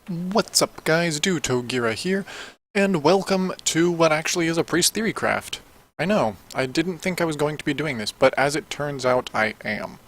What's up guys, Dutogiraikonoka here, and welcome to what actually is a Priest Theorycraft. I know, I didn't think I was going to be doing this, but as it turns out, I am.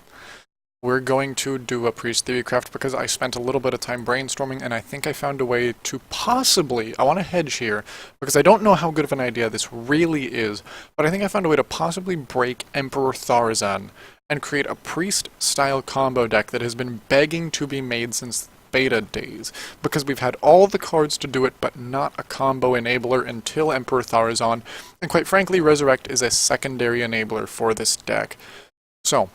We're going to do a Priest Theorycraft because I spent a little bit of time brainstorming and I think I found a way to possibly, I want to hedge here, because I don't know how good of an idea this really is, but I think I found a way to possibly break Emperor Tharzan and create a Priest-style combo deck that has been begging to be made since beta days, because we've had all the cards to do it, but not a combo enabler until Emperor Tharzan, and quite frankly, Resurrect is a secondary enabler for this deck. So,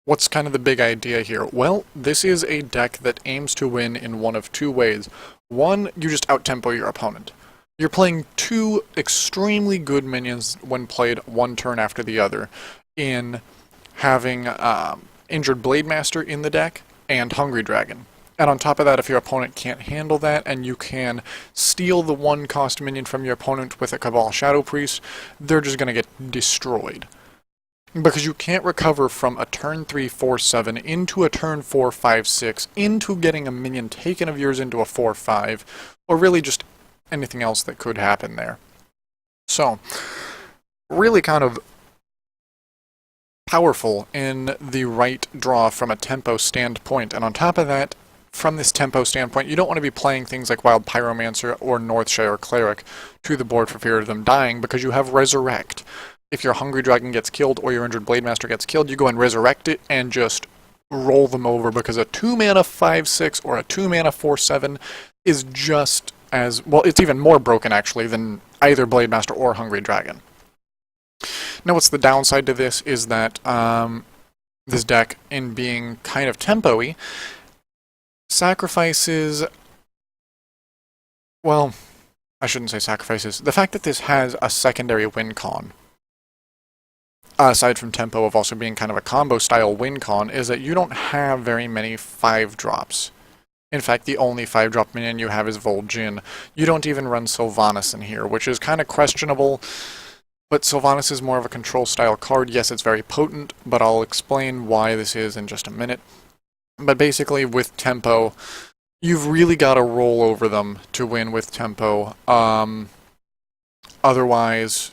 what's kind of the big idea here? Well, this is a deck that aims to win in one of two ways. One, you just out-tempo your opponent. You're playing two extremely good minions when played one turn after the other, in having Injured Blademaster in the deck and Hungry Dragon. And on top of that, if your opponent can't handle that, and you can steal the one-cost minion from your opponent with a Cabal Shadow Priest, they're just going to get destroyed. Because you can't recover from a turn 3 4/7 into a turn 4 5/6 into getting a minion taken of yours into a 4/5, or really just anything else that could happen there. So, really kind of powerful in the right draw from a tempo standpoint, and on top of that, from this tempo standpoint, you don't want to be playing things like Wild Pyromancer or Northshire Cleric to the board for fear of them dying, because you have Resurrect. If your Hungry Dragon gets killed or your Injured Blademaster gets killed, you go and resurrect it and just roll them over, because a 2-mana 5/6 or a 2-mana 4/7 is just as, well, it's even more broken actually than either Blademaster or Hungry Dragon. Now what's the downside to this is that this deck, in being kind of tempo-y, sacrifices, well, I shouldn't say sacrifices, the fact that this has a secondary win con, aside from tempo of also being kind of a combo style win con, is that you don't have very many 5-drops. In fact, the only 5-drop minion you have is Vol'jin. You don't even run Sylvanas in here, which is kind of questionable, but Sylvanas is more of a control style card. Yes, it's very potent, but I'll explain why this is in just a minute. But basically, with tempo, you've really got to roll over them to win with tempo. Otherwise,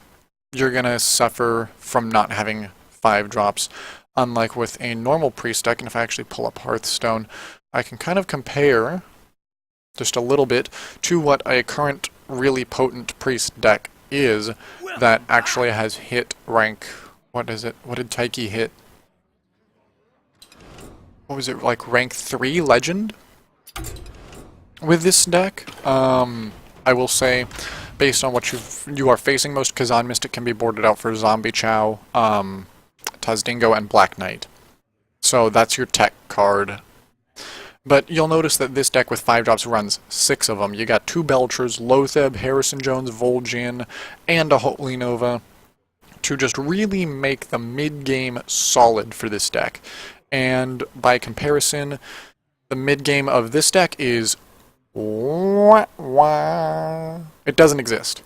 you're going to suffer from not having 5-drops, unlike with a normal priest deck. And if I actually pull up Hearthstone, I can kind of compare just a little bit to what a current really potent priest deck is that actually has hit rank, what is it? What did Taiki hit? What was it, like rank 3 legend with this deck? I will say, based on what you are facing, most Kazan Mystic can be boarded out for Zombie Chow, Tazdingo, and Black Knight. So that's your tech card. But you'll notice that this deck with 5-drops runs 6 of them. You got 2 Belchers, Lotheb, Harrison Jones, Vol'jin, and a Holy Nova to just really make the mid-game solid for this deck. And by comparison, the mid-game of this deck is... it doesn't exist.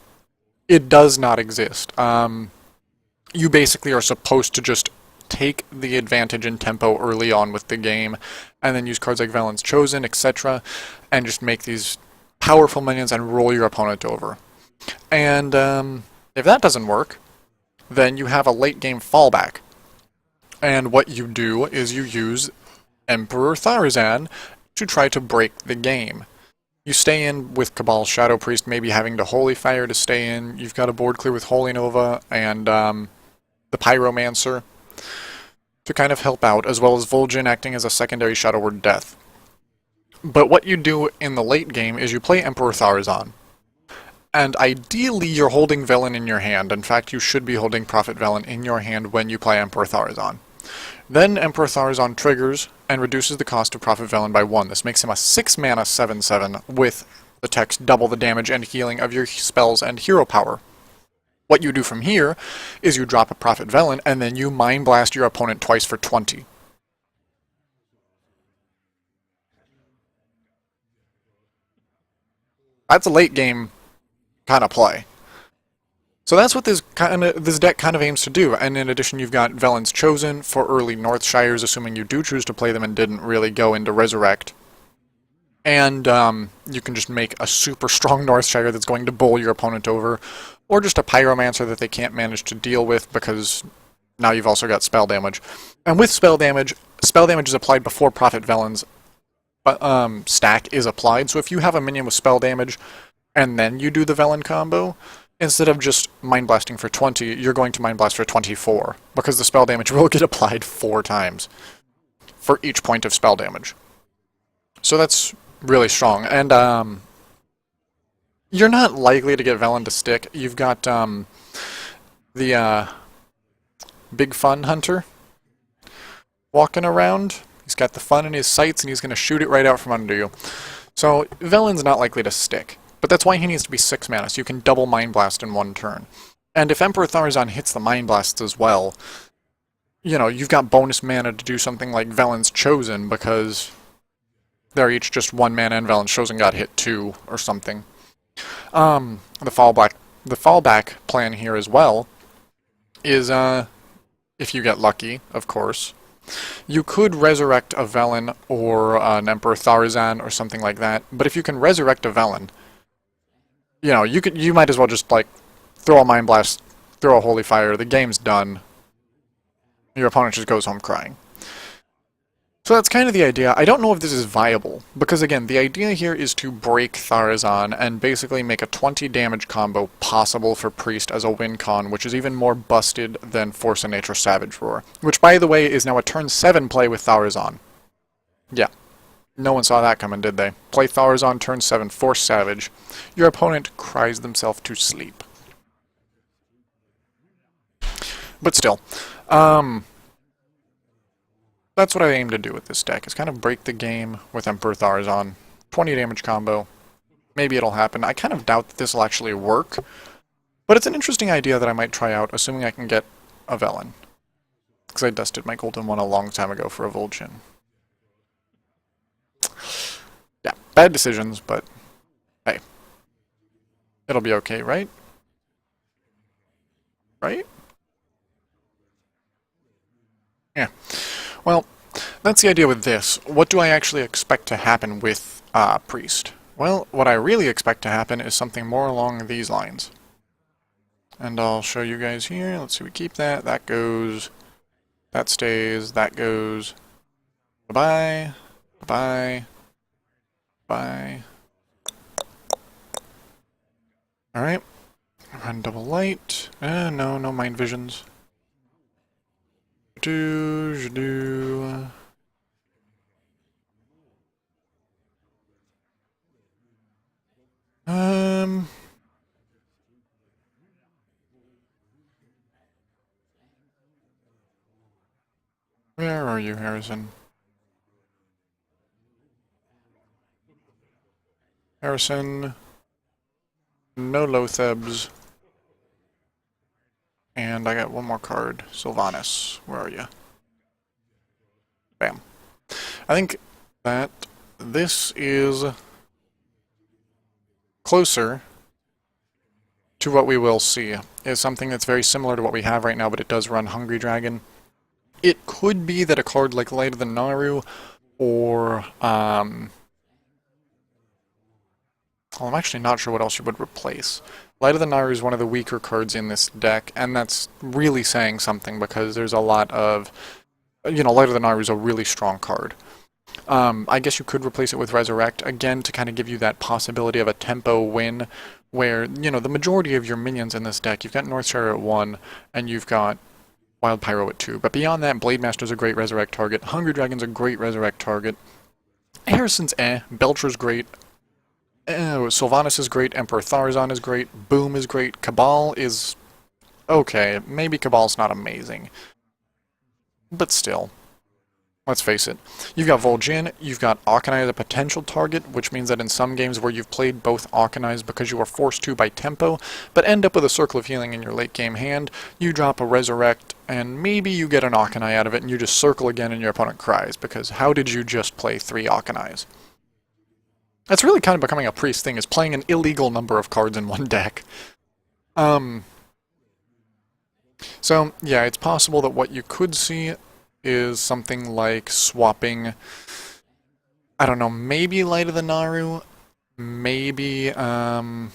It does not exist. You basically are supposed to just take the advantage in tempo early on with the game, and then use cards like Valen's Chosen, etc., and just make these powerful minions and roll your opponent over. And if that doesn't work, then you have a late-game fallback. And what you do is you use Emperor Tharzan to try to break the game. You stay in with Cabal Shadow Priest, maybe having to Holy Fire to stay in. You've got a board clear with Holy Nova and the Pyromancer to kind of help out, as well as Vol'jin acting as a secondary Shadow Word Death. But what you do in the late game is you play Emperor Tharzan. And ideally you're holding Velen in your hand. In fact, you should be holding Prophet Velen in your hand when you play Emperor Tharzan. Then Emperor Tharzan triggers and reduces the cost of Prophet Velen by 1. This makes him a 6-mana 7/7 with the text double the damage and healing of your spells and hero power. What you do from here is you drop a Prophet Velen and then you Mind Blast your opponent twice for 20. That's a late game kind of play. So that's what this deck kind of aims to do, and in addition you've got Valen's Chosen for early Northshires, assuming you do choose to play them and didn't really go into Resurrect. And you can just make a super strong Northshire that's going to bowl your opponent over, or just a Pyromancer that they can't manage to deal with because now you've also got spell damage. And with spell damage is applied before Prophet Velen's stack is applied, so if you have a minion with spell damage and then you do the Velen combo, instead of just Mind Blasting for 20, you're going to Mind Blast for 24, because the spell damage will get applied 4 times for each point of spell damage. So that's really strong, and you're not likely to get Velen to stick. You've got the Big Fun Hunter walking around. He's got the fun in his sights, and he's going to shoot it right out from under you. So Velen's not likely to stick, but that's why he needs to be 6 mana, so you can double Mind Blast in 1 turn. And if Emperor Tharzan hits the Mind Blasts as well, you know, you've got bonus mana to do something like Velen's Chosen, because they're each just 1 mana and Velen's Chosen got hit 2 or something. The fallback plan here as well is, if you get lucky, of course, you could resurrect a Velen or an Emperor Tharzan or something like that, but if you can resurrect a Velen, you know, you might as well just, like, throw a Mind Blast, throw a Holy Fire, the game's done. Your opponent just goes home crying. So that's kind of the idea. I don't know if this is viable, because again, the idea here is to break Tharzan and basically make a 20 damage combo possible for Priest as a win con, which is even more busted than Force of Nature Savage Roar, which by the way is now a turn 7 play with Tharzan. Yeah. No one saw that coming, did they? Play Tharzan, turn 7, Force Savage. Your opponent cries themselves to sleep. But still, that's what I aim to do with this deck, is kind of break the game with Emperor Tharzan. 20 damage combo. Maybe it'll happen. I kind of doubt that this will actually work, but it's an interesting idea that I might try out, assuming I can get a Velen. Because I dusted my golden one a long time ago for a Vol'jin. Yeah, bad decisions, but hey. It'll be okay, right? Right? Yeah. Well, that's the idea with this. What do I actually expect to happen with Priest? Well, what I really expect to happen is something more along these lines. And I'll show you guys here. Let's see, we keep that. That goes. That stays. That goes. Bye-bye. Bye-bye. Bye. Alright. Run double light. No mind visions. Do. Where are you, Harrison? Harrison. No Lothebs. And I got one more card. Sylvanas. Where are you? Bam. I think that this is closer to what we will see. Is something that's very similar to what we have right now, but it does run Hungry Dragon. It could be that a card like Light of the Naru or well, I'm actually not sure what else you would replace. Light of the Naru is one of the weaker cards in this deck, and that's really saying something because there's a lot of, you know, Light of the Naru is a really strong card. I guess you could replace it with Resurrect, again, to kind of give you that possibility of a tempo win, where, you know, the majority of your minions in this deck, you've got Northshire at 1, and you've got Wild Pyro at 2. But beyond that, Blade Master's a great Resurrect target, Hungry Dragon's a great Resurrect target, Harrison's Belcher's great, Sylvanas is great, Emperor Tharzan is great, Boom is great, Cabal is okay. Maybe Cabal's not amazing, but still, let's face it. You've got Vol'jin, you've got Auchenai as a potential target, which means that in some games where you've played both Auchenais because you are forced to by tempo, but end up with a Circle of Healing in your late game hand, you drop a Resurrect, and maybe you get an Auchenai out of it, and you just circle again and your opponent cries, because how did you just play 3 Auchenais? That's really kind of becoming a Priest thing, is playing an illegal number of cards in one deck. So, yeah, it's possible that what you could see is something like swapping I don't know, maybe Light of the Naru, maybe, what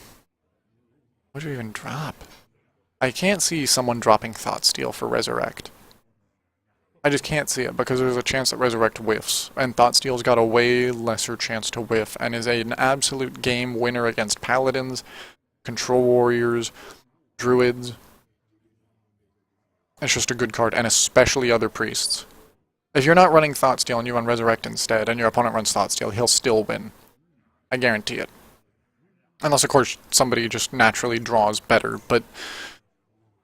do you even drop? I can't see someone dropping Thoughtsteal for Resurrect. I just can't see it because there's a chance that Resurrect whiffs, and Thoughtsteal's got a way lesser chance to whiff and is an absolute game winner against Paladins, Control Warriors, Druids. It's just a good card, and especially other priests. If you're not running Thoughtsteal and you run Resurrect instead, and your opponent runs Thoughtsteal, he'll still win. I guarantee it. Unless, of course, somebody just naturally draws better, but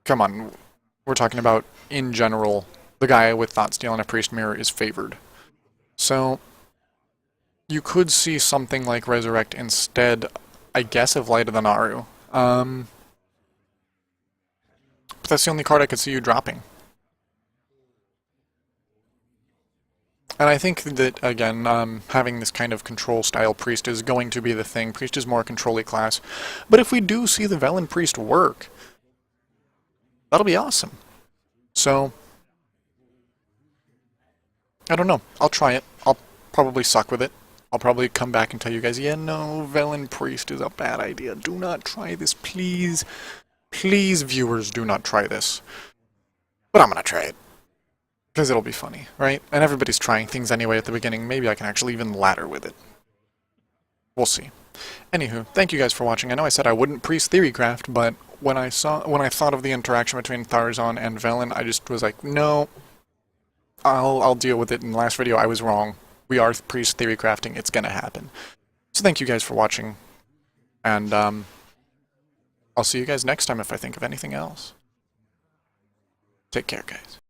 come on, we're talking about, in general, the guy with Thoughtsteal and a Priest Mirror is favored. So, you could see something like Resurrect instead, I guess, of Light of the Naru. But that's the only card I could see you dropping. And I think that, again, having this kind of control style Priest is going to be the thing. Priest is more a control-y class. But if we do see the Velen Priest work, that'll be awesome. So, I don't know. I'll try it. I'll probably suck with it. I'll probably come back and tell you guys, yeah, no, Velen Priest is a bad idea. Do not try this, please. Please, viewers, do not try this. But I'm gonna try it. Because it'll be funny, right? And everybody's trying things anyway at the beginning. Maybe I can actually even ladder with it. We'll see. Anywho, thank you guys for watching. I know I said I wouldn't priest Theorycraft, but when I thought of the interaction between Tharzan and Velen, I just was like, no, I'll deal with it. In the last video, I was wrong. We are priest Theorycrafting. It's gonna happen. So thank you guys for watching, and I'll see you guys next time if I think of anything else. Take care, guys.